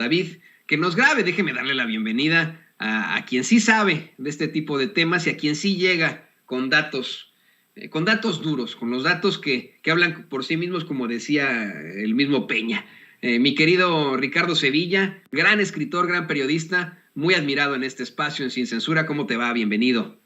David, que nos grabe. Déjeme darle la bienvenida a quien sí sabe de este tipo de temas y a quien sí llega con datos duros, con los datos que hablan por sí mismos, como decía el mismo Peña. Mi querido Ricardo Sevilla, gran escritor, gran periodista, muy admirado en este espacio en Sin Censura. ¿Cómo te va? Bienvenido.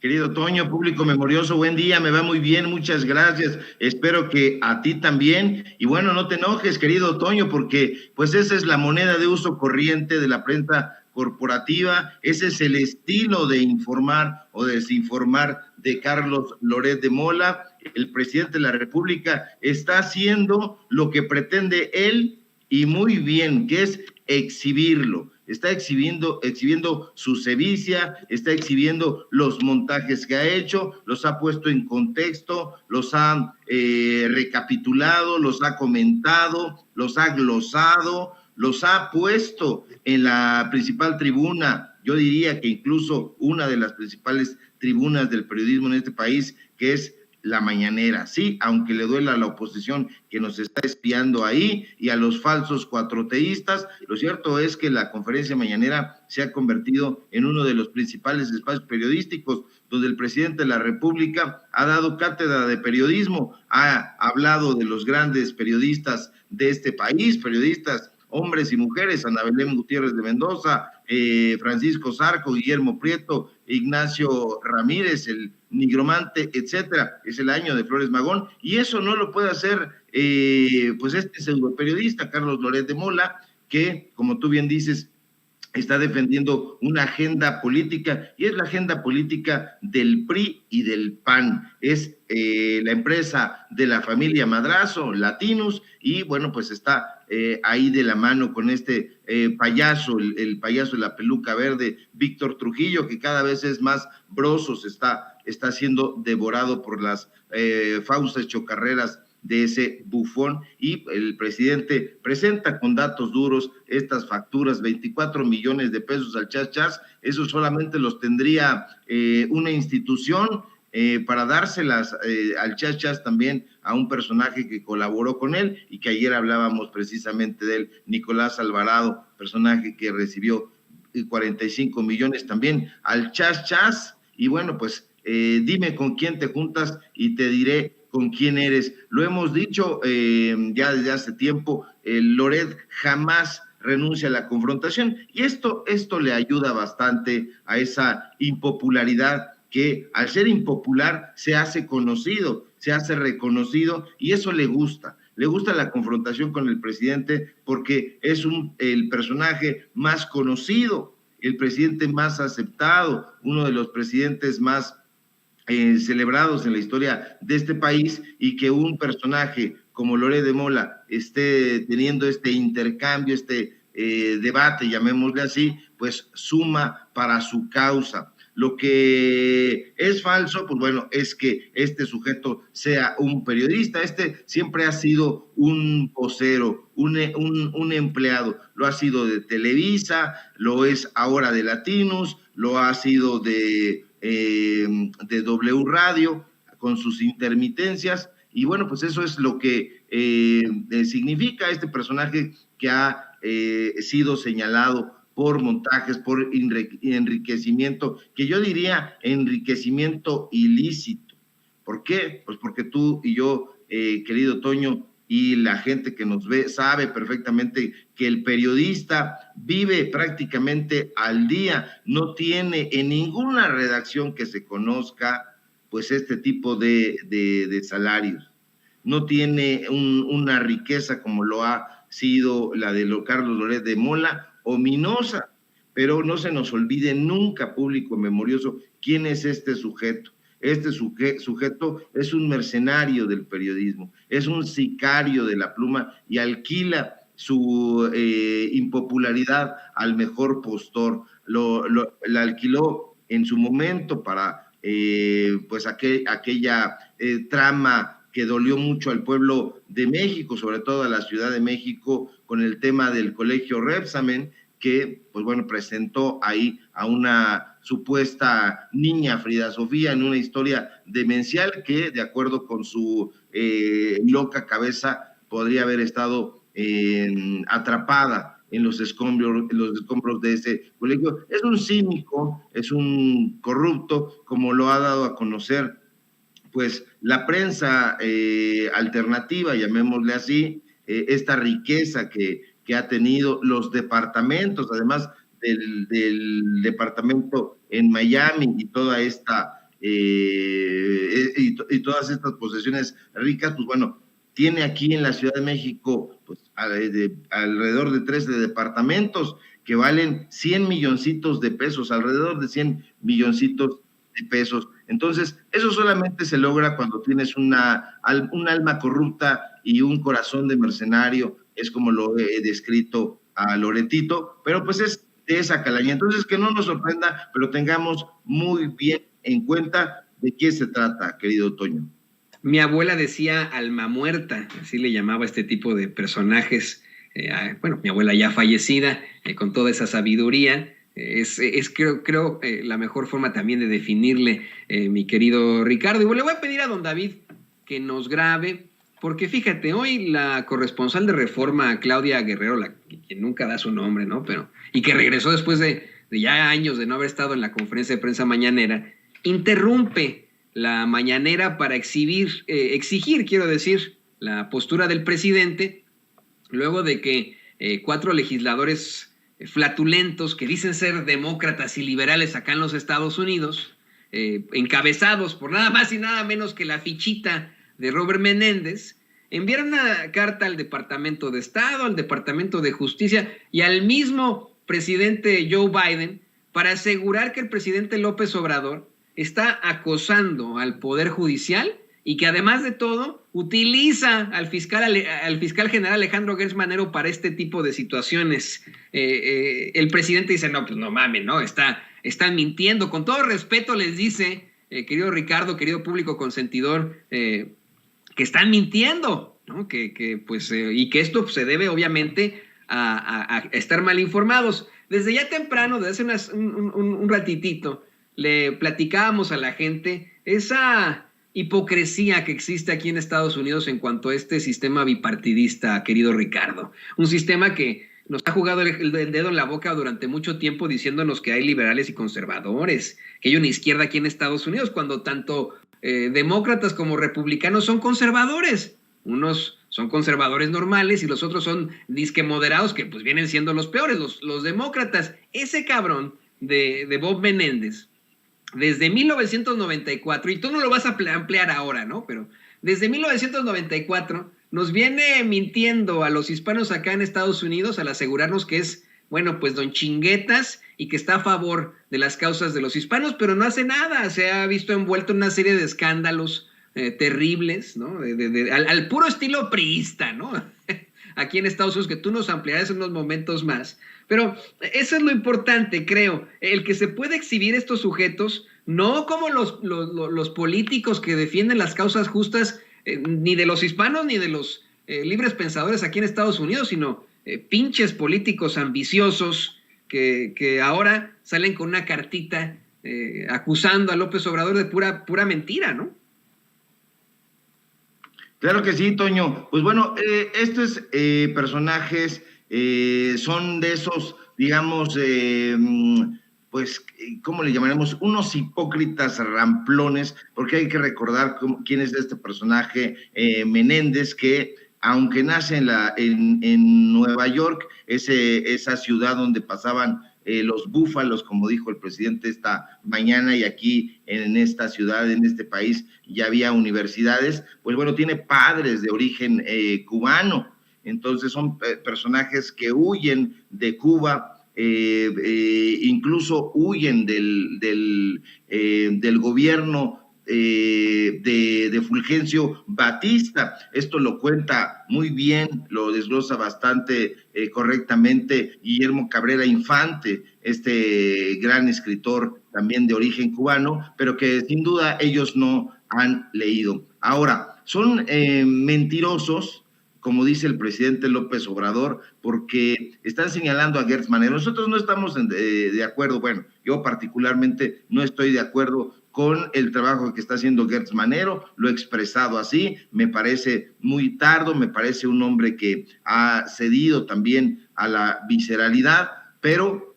Querido Toño, público memorioso, buen día, me va muy bien, muchas gracias, espero que a ti también, y bueno, no te enojes, querido Toño, porque pues esa es la moneda de uso corriente de la prensa corporativa, ese es el estilo de informar o desinformar de Carlos Loret de Mola. El presidente de la República está haciendo lo que pretende él y muy bien, que es exhibirlo. Está exhibiendo su sevicia, está exhibiendo los montajes que ha hecho, los ha puesto en contexto, los ha recapitulado, los ha comentado, los ha glosado, los ha puesto en la principal tribuna, yo diría que incluso una de las principales tribunas del periodismo en este país, que es la mañanera, sí, aunque le duela a la oposición que nos está espiando ahí y a los falsos cuatroteístas, lo cierto es que la conferencia mañanera se ha convertido en uno de los principales espacios periodísticos donde el presidente de la República ha dado cátedra de periodismo, ha hablado de los grandes periodistas de este país, periodistas hombres y mujeres, Ana Belén Gutiérrez de Mendoza, Francisco Zarco, Guillermo Prieto, Ignacio Ramírez, el nigromante, etcétera. Es el año de Flores Magón, y eso no lo puede hacer pues este pseudo periodista, Carlos Loret de Mola, que, como tú bien dices, está defendiendo una agenda política, y es la agenda política del PRI y del PAN, es la empresa de la familia Madrazo, Latinus, y bueno, pues está ahí de la mano con este payaso, el payaso de la peluca verde, Víctor Trujillo, que cada vez es más broso, está siendo devorado por las fauces chocarreras de ese bufón, y el presidente presenta con datos duros estas facturas, 24 millones de pesos al Chas Chas. Eso solamente los tendría una institución para dárselas al Chas Chas también a un personaje que colaboró con él y que ayer hablábamos precisamente de él, Nicolás Alvarado, personaje que recibió 45 millones también al Chas Chas. Y bueno, pues dime con quién te juntas y te diré con quién eres. Lo hemos dicho ya desde hace tiempo, Loret jamás renuncia a la confrontación, y esto le ayuda bastante a esa impopularidad que al ser impopular se hace conocido, se hace reconocido, y eso le gusta la confrontación con el presidente porque es el personaje más conocido, el presidente más aceptado, uno de los presidentes más celebrados en la historia de este país, y que un personaje como Loret de Mola esté teniendo este intercambio, este debate, llamémosle así, pues suma para su causa. Lo que es falso, pues bueno, es que este sujeto sea un periodista. Este siempre ha sido un vocero, un empleado. Lo ha sido de Televisa, lo es ahora de Latinus, lo ha sido de W Radio, con sus intermitencias, y bueno, pues eso es lo que significa este personaje que ha sido señalado por montajes, por enriquecimiento, que yo diría enriquecimiento ilícito. ¿Por qué? Pues porque tú y yo, querido Toño, y la gente que nos ve sabe perfectamente que el periodista vive prácticamente al día, no tiene en ninguna redacción que se conozca pues este tipo de salarios, no tiene una riqueza como lo ha sido la de Carlos Loret de Mola, ominosa, pero no se nos olvide nunca, público memorioso, quién es este sujeto. Este sujeto es un mercenario del periodismo, es un sicario de la pluma, y alquila su impopularidad al mejor postor. La alquiló en su momento para pues aquella trama que dolió mucho al pueblo de México, sobre todo a la Ciudad de México, con el tema del colegio Rebsamen, que, pues bueno, presentó ahí a una supuesta niña, Frida Sofía, en una historia demencial que, de acuerdo con su loca cabeza, podría haber estado atrapada en los escombros de ese colegio. Es un cínico, es un corrupto, como lo ha dado a conocer pues la prensa alternativa, llamémosle así, esta riqueza que ha tenido los departamentos, además del departamento en Miami y toda esta y todas estas posesiones ricas, pues bueno, tiene aquí en la Ciudad de México pues, alrededor de 13 departamentos que valen 100 milloncitos de pesos, alrededor de 100 milloncitos de pesos. Entonces, eso solamente se logra cuando tienes un alma corrupta y un corazón de mercenario, es como lo he descrito a Loretito, pero pues es de esa calaña. Entonces, que no nos sorprenda, pero tengamos muy bien en cuenta de qué se trata, querido Toño. Mi abuela decía alma muerta, así le llamaba este tipo de personajes. Bueno, mi abuela ya fallecida, con toda esa sabiduría, creo la mejor forma también de definirle, mi querido Ricardo. Y le voy a pedir a don David que nos grabe, porque fíjate, hoy la corresponsal de Reforma, Claudia Guerrero, que nunca da su nombre, ¿no? Y que regresó después de ya años de no haber estado en la conferencia de prensa mañanera, interrumpe la mañanera para exigir, quiero decir, la postura del presidente, luego de que 4 legisladores flatulentos que dicen ser demócratas y liberales acá en los Estados Unidos, encabezados por nada más y nada menos que la fichita de Robert Menéndez, enviaron una carta al Departamento de Estado, al Departamento de Justicia y al mismo presidente Joe Biden para asegurar que el presidente López Obrador está acosando al Poder Judicial y que además de todo utiliza al fiscal general Alejandro Gertz Manero para este tipo de situaciones. El presidente dice, no, pues no mames, ¿no? Están mintiendo. Con todo respeto les dice, querido Ricardo, querido público consentidor, que están mintiendo, ¿no? Y que esto se debe obviamente a estar mal informados. Desde ya temprano, desde hace un ratitito, le platicábamos a la gente esa hipocresía que existe aquí en Estados Unidos en cuanto a este sistema bipartidista, querido Ricardo. Un sistema que nos ha jugado el dedo en la boca durante mucho tiempo diciéndonos que hay liberales y conservadores, que hay una izquierda aquí en Estados Unidos, cuando tanto demócratas como republicanos son conservadores. Unos son conservadores normales y los otros son disque moderados, que pues vienen siendo los peores, los demócratas. Ese cabrón de Bob Menéndez, desde 1994, y tú no lo vas a ampliar ahora, ¿no? Pero desde 1994 nos viene mintiendo a los hispanos acá en Estados Unidos al asegurarnos que es, bueno, pues don Chinguetas y que está a favor de las causas de los hispanos, pero no hace nada. Se ha visto envuelto en una serie de escándalos terribles, ¿no? Al puro estilo priista, ¿no? Aquí en Estados Unidos, que tú nos ampliarás en unos momentos más. Pero eso es lo importante, creo, el que se puede exhibir estos sujetos, no como los políticos que defienden las causas justas, ni de los hispanos ni de los libres pensadores aquí en Estados Unidos, sino pinches políticos ambiciosos que ahora salen con una cartita acusando a López Obrador de pura mentira, ¿no? Claro que sí, Toño. Pues bueno, estos personajes son de esos, digamos, pues, ¿cómo le llamaremos? Unos hipócritas ramplones, porque hay que recordar quién es este personaje, Menéndez, que aunque nace en Nueva York, esa ciudad donde pasaban los búfalos, como dijo el presidente esta mañana, y aquí en esta ciudad, en este país, ya había universidades, pues bueno, tiene padres de origen cubano. Entonces son personajes que huyen de Cuba, incluso huyen del gobierno de Fulgencio Batista. Esto lo cuenta muy bien, lo desglosa bastante correctamente Guillermo Cabrera Infante, este gran escritor también de origen cubano, pero que sin duda ellos no han leído. Ahora, son mentirosos, como dice el presidente López Obrador, porque están señalando a Gertz Manero. Nosotros no estamos de acuerdo, bueno, yo particularmente no estoy de acuerdo con el trabajo que está haciendo Gertz Manero, lo he expresado así, me parece muy tardo, me parece un hombre que ha cedido también a la visceralidad, pero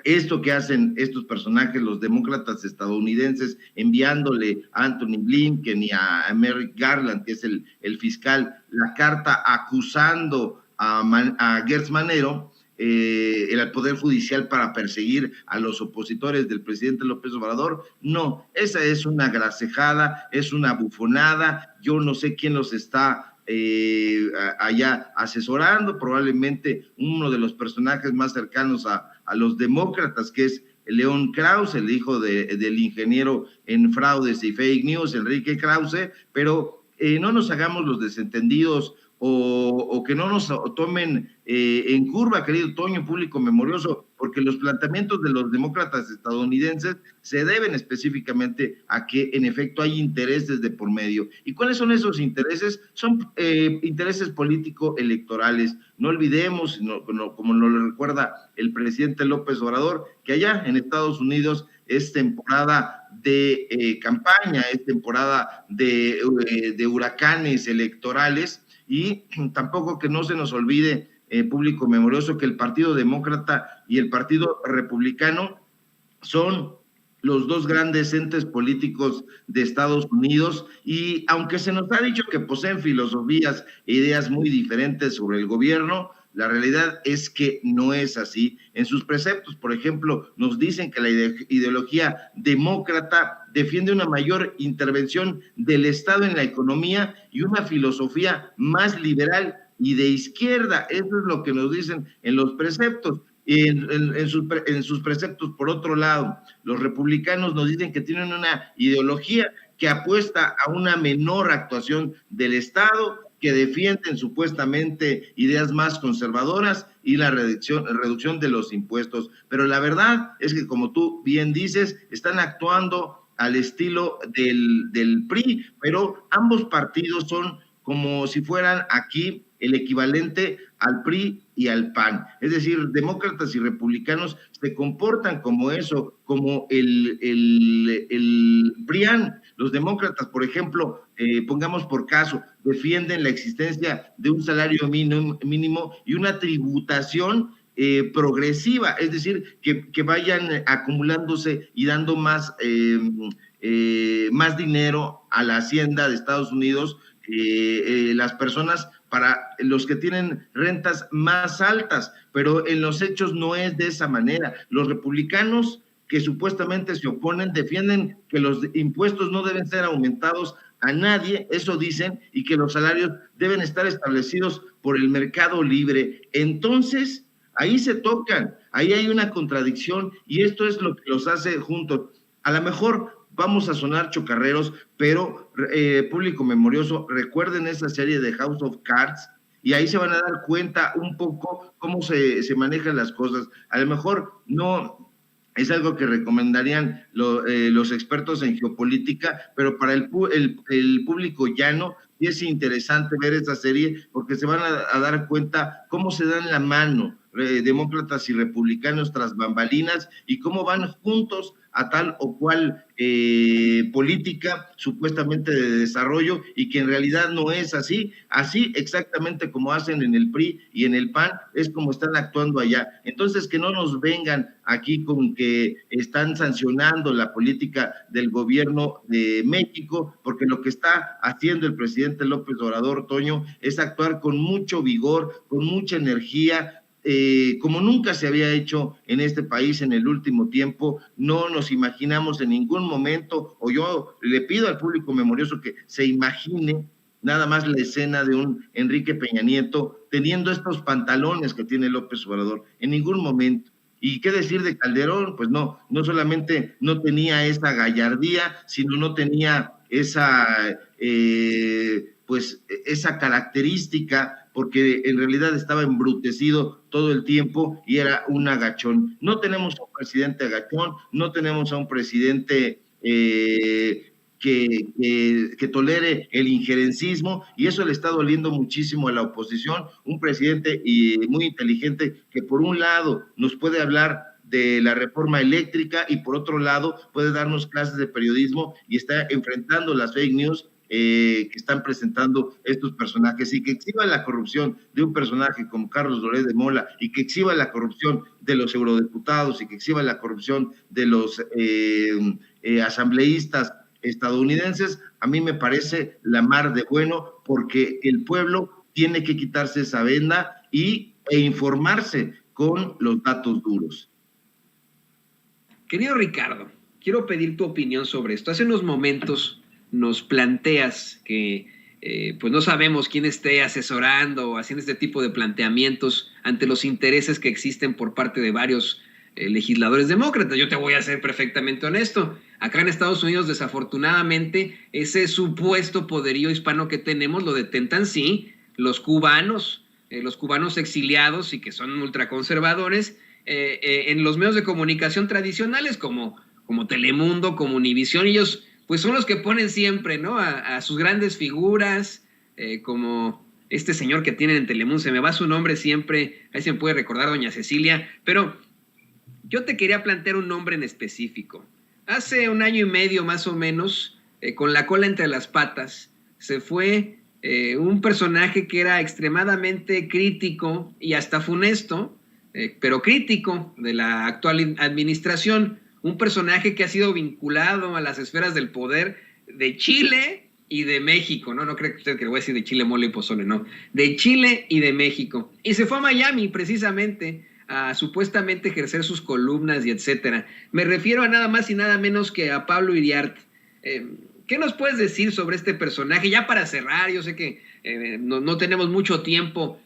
esto que hacen estos personajes, los demócratas estadounidenses, enviándole a Anthony Blinken y a Merrick Garland, que es el fiscal, la carta acusando a Gertz Manero, el Poder Judicial para perseguir a los opositores del presidente López Obrador. No, esa es una gracejada, es una bufonada. Yo no sé quién los está allá asesorando, probablemente uno de los personajes más cercanos a los demócratas, que es León Krause, el hijo del ingeniero en fraudes y fake news, Enrique Krause, pero no nos hagamos los desentendidos o que no nos tomen en curva, querido Toño, público memorioso, porque los planteamientos de los demócratas estadounidenses se deben específicamente a que en efecto hay intereses de por medio. ¿Y cuáles son esos intereses? Son intereses político-electorales. No olvidemos, como nos lo recuerda el presidente López Obrador, que allá en Estados Unidos es temporada de campaña, es temporada de huracanes electorales, y tampoco que no se nos olvide, público memorioso, que el Partido Demócrata y el Partido Republicano son los dos grandes entes políticos de Estados Unidos, y aunque se nos ha dicho que poseen filosofías e ideas muy diferentes sobre el gobierno, la realidad es que no es así. En sus preceptos, por ejemplo, nos dicen que la ideología demócrata defiende una mayor intervención del Estado en la economía y una filosofía más liberal y de izquierda. Eso es lo que nos dicen en los preceptos. En sus preceptos, por otro lado, los republicanos nos dicen que tienen una ideología que apuesta a una menor actuación del Estado, que defienden supuestamente ideas más conservadoras y la reducción de los impuestos. Pero la verdad es que, como tú bien dices, están actuando al estilo del PRI, pero ambos partidos son como si fueran aquí el equivalente al PRI y al PAN. Es decir, demócratas y republicanos se comportan como eso, como el PRIAN. Los demócratas, por ejemplo, pongamos por caso, defienden la existencia de un salario mínimo y una tributación progresiva, es decir, que vayan acumulándose y dando más dinero a la hacienda de Estados Unidos, las personas, para los que tienen rentas más altas, pero en los hechos no es de esa manera. Los republicanos, que supuestamente se oponen, defienden que los impuestos no deben ser aumentados a nadie, eso dicen, y que los salarios deben estar establecidos por el mercado libre. Entonces, ahí se tocan, ahí hay una contradicción, y esto es lo que los hace juntos. A lo mejor vamos a sonar chocarreros, pero público memorioso, recuerden esa serie de House of Cards, y ahí se van a dar cuenta un poco cómo se manejan las cosas. A lo mejor no es algo que recomendarían los expertos en geopolítica, pero para el público llano sí es interesante ver esa serie, porque se van a dar cuenta cómo se dan la mano demócratas y republicanos tras bambalinas, y cómo van juntos a tal o cual política supuestamente de desarrollo, y que en realidad no es así. Así exactamente como hacen en el PRI y en el PAN, es como están actuando allá. Entonces, que no nos vengan aquí con que están sancionando la política del gobierno de México, porque lo que está haciendo el presidente López Obrador, Toño, es actuar con mucho vigor, con mucha energía, como nunca se había hecho en este país en el último tiempo. No nos imaginamos en ningún momento, o yo le pido al público memorioso que se imagine nada más la escena de un Enrique Peña Nieto teniendo estos pantalones que tiene López Obrador, en ningún momento. ¿Y qué decir de Calderón? Pues no solamente no tenía esa gallardía, sino no tenía esa esa característica, porque en realidad estaba embrutecido todo el tiempo y era un agachón. No tenemos a un presidente agachón, no tenemos a un presidente que tolere el injerencismo, y eso le está doliendo muchísimo a la oposición. Un presidente muy inteligente que por un lado nos puede hablar de la reforma eléctrica y por otro lado puede darnos clases de periodismo y está enfrentando las fake news que están presentando estos personajes, y que exhiba la corrupción de un personaje como Carlos Loret de Mola, y que exhiba la corrupción de los eurodiputados, y que exhiba la corrupción de los asambleístas estadounidenses. A mí me parece la mar de bueno, porque el pueblo tiene que quitarse esa venda e informarse con los datos duros. Querido Ricardo, quiero pedir tu opinión sobre esto. Hace unos momentos nos planteas que pues no sabemos quién esté asesorando o haciendo este tipo de planteamientos ante los intereses que existen por parte de varios legisladores demócratas. Yo te voy a ser perfectamente honesto. Acá en Estados Unidos, desafortunadamente, ese supuesto poderío hispano que tenemos lo detentan, sí, los cubanos exiliados y que son ultraconservadores en los medios de comunicación tradicionales como Telemundo, como Univisión. Ellos pues son los que ponen siempre, ¿no?, a sus grandes figuras, como este señor que tienen en Telemundo, se me va su nombre siempre, ahí se me puede recordar, doña Cecilia, pero yo te quería plantear un nombre en específico. Hace 1 año y medio más o menos, con la cola entre las patas, se fue un personaje que era extremadamente crítico y hasta funesto, pero crítico de la actual administración, un personaje que ha sido vinculado a las esferas del poder de Chile y de México, ¿no? No creo que usted que le voy a decir de Chile, mole y pozole, no. De Chile y de México. Y se fue a Miami precisamente a supuestamente ejercer sus columnas y etcétera. Me refiero a nada más y nada menos que a Pablo Iriart. ¿Qué nos puedes decir sobre este personaje? Ya para cerrar, yo sé que no tenemos mucho tiempo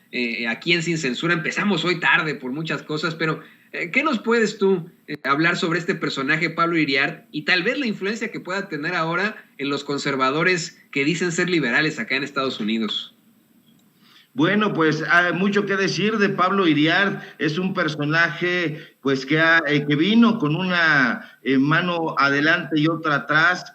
aquí en Sin Censura, empezamos hoy tarde por muchas cosas, pero ¿qué nos puedes tú hablar sobre este personaje, Pablo Iriart, y tal vez la influencia que pueda tener ahora en los conservadores que dicen ser liberales acá en Estados Unidos? Bueno, pues hay mucho que decir de Pablo Iriart. Es un personaje pues que vino con una mano adelante y otra atrás,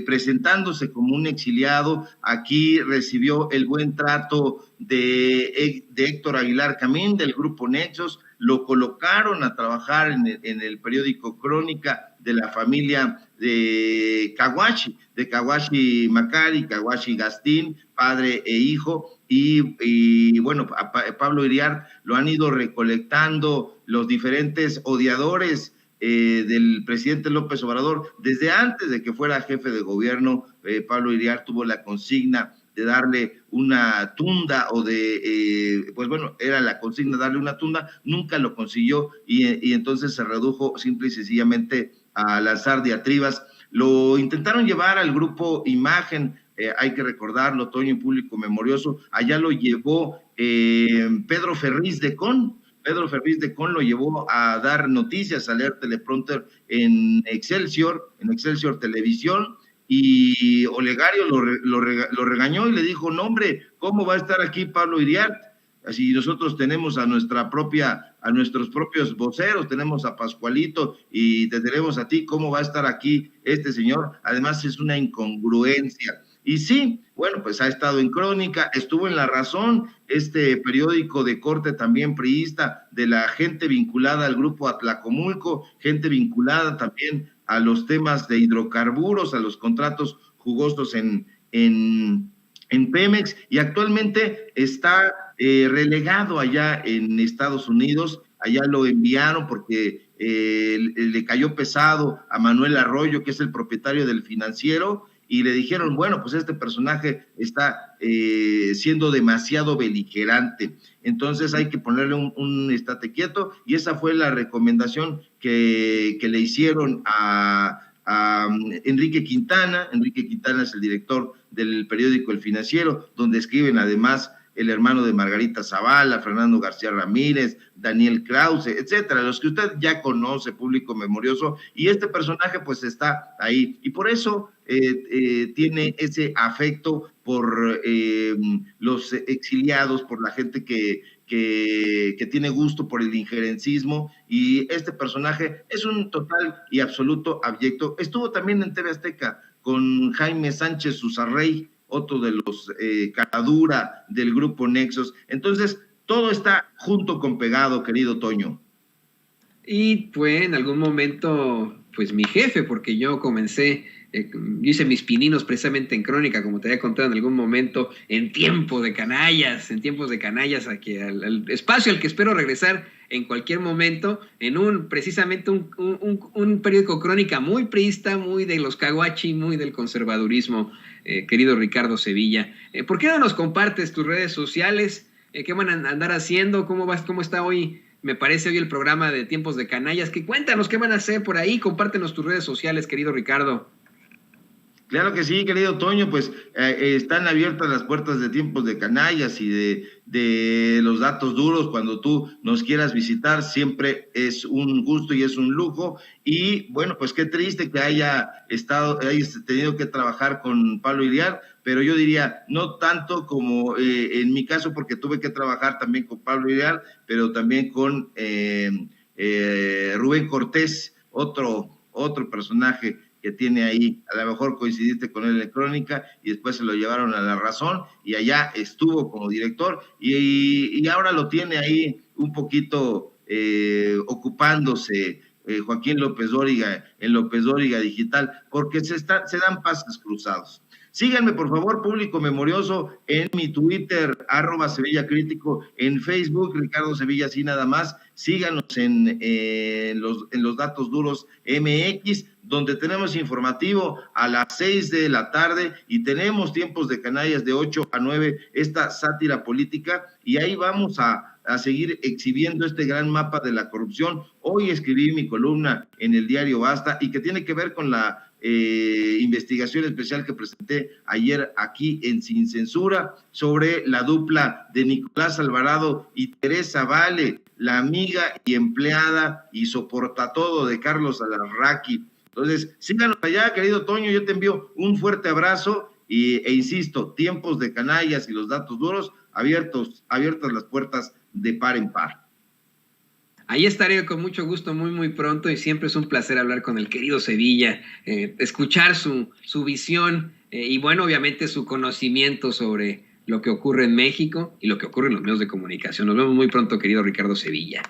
presentándose como un exiliado. Aquí recibió el buen trato de Héctor Aguilar Camín, del grupo Nexos. Lo colocaron a trabajar en el periódico Crónica de la familia de Caguachi Macari, Caguachi Gastín, padre e hijo, y bueno, a Pablo Iriart lo han ido recolectando los diferentes odiadores del presidente López Obrador. Desde antes de que fuera jefe de gobierno, Pablo Iriart tuvo la consigna de darle una tunda, pues bueno, era la consigna darle una tunda, nunca lo consiguió, y entonces se redujo simple y sencillamente a lanzar diatribas. Lo intentaron llevar al grupo Imagen, hay que recordarlo, Toño, público memorioso, allá lo llevó Pedro Ferriz de Con. Pedro Ferriz de Con lo llevó a dar noticias, a leer teleprompter en Excelsior Televisión, y Olegario lo regañó y le dijo: no, hombre, ¿cómo va a estar aquí Pablo Iriart? Así nosotros tenemos a nuestros propios voceros, tenemos a Pascualito y te tenemos a ti, ¿cómo va a estar aquí este señor? Además es una incongruencia. Y sí, bueno, pues ha estado en Crónica, estuvo en La Razón, este periódico de corte también priista, de la gente vinculada al grupo Atlacomulco, gente vinculada también a los temas de hidrocarburos, a los contratos jugosos en Pemex, y actualmente está relegado allá en Estados Unidos. Allá lo enviaron porque le cayó pesado a Manuel Arroyo, que es el propietario del Financiero, y le dijeron: bueno, pues este personaje está siendo demasiado beligerante, entonces hay que ponerle un estate quieto, y esa fue la recomendación que le hicieron a Enrique Quintana. Enrique Quintana es el director del periódico El Financiero, donde escriben además el hermano de Margarita Zavala, Fernando García Ramírez, Daniel Krause, etcétera, los que usted ya conoce, público memorioso, y este personaje pues está ahí, y por eso tiene ese afecto por los exiliados, por la gente que tiene gusto por el injerencismo, y este personaje es un total y absoluto abyecto. Estuvo también en TV Azteca con Jaime Sánchez Susarrey, otro de los caradura del grupo Nexos. Entonces, todo está junto con pegado, querido Toño. y fue en algún momento pues mi jefe, porque yo comencé, yo hice mis pininos precisamente en Crónica, como te había contado en algún momento, en tiempos de canallas, aquí al espacio al que espero regresar en cualquier momento, en precisamente un periódico Crónica muy priista, muy de los caguachi, muy del conservadurismo, querido Ricardo Sevilla. ¿Por qué no nos compartes tus redes sociales? ¿Qué van a andar haciendo? ¿Cómo está hoy? Me parece hoy el programa de Tiempos de Canallas. Cuéntanos qué van a hacer por ahí. Compártenos tus redes sociales, querido Ricardo. Claro que sí, querido Toño, pues están abiertas las puertas de Tiempos de Canallas y de los datos duros. Cuando tú nos quieras visitar, siempre es un gusto y es un lujo. Y bueno, pues qué triste que hayas tenido que trabajar con Pablo Iliar, pero yo diría, no tanto como en mi caso, porque tuve que trabajar también con Pablo Iliar, pero también con Rubén Cortés, otro personaje que tiene ahí, a lo mejor coincidiste con él en Crónica y después se lo llevaron a La Razón y allá estuvo como director y ahora lo tiene ahí un poquito ocupándose Joaquín López Dóriga en López Dóriga Digital, porque se dan pases cruzados. Síganme, por favor, público memorioso, en mi Twitter, @Sevilla Crítico, en Facebook, Ricardo Sevilla, así nada más. Síganos en los Datos Duros MX, donde tenemos informativo a las 6 de la tarde y tenemos Tiempos de Canallas de 8 a 9, esta sátira política, y ahí vamos a seguir exhibiendo este gran mapa de la corrupción. Hoy escribí mi columna en el diario Basta y que tiene que ver con la investigación especial que presenté ayer aquí en Sin Censura sobre la dupla de Nicolás Alvarado y Teresa Vale, la amiga y empleada y soportatodo de Carlos Alarraqui. Entonces, síganos allá, querido Toño, yo te envío un fuerte abrazo e insisto, Tiempos de Canallas y los Datos Duros, abiertas las puertas de par en par. Ahí estaré con mucho gusto muy pronto y siempre es un placer hablar con el querido Sevilla, escuchar su visión y bueno, obviamente su conocimiento sobre lo que ocurre en México y lo que ocurre en los medios de comunicación. Nos vemos muy pronto, querido Ricardo Sevilla.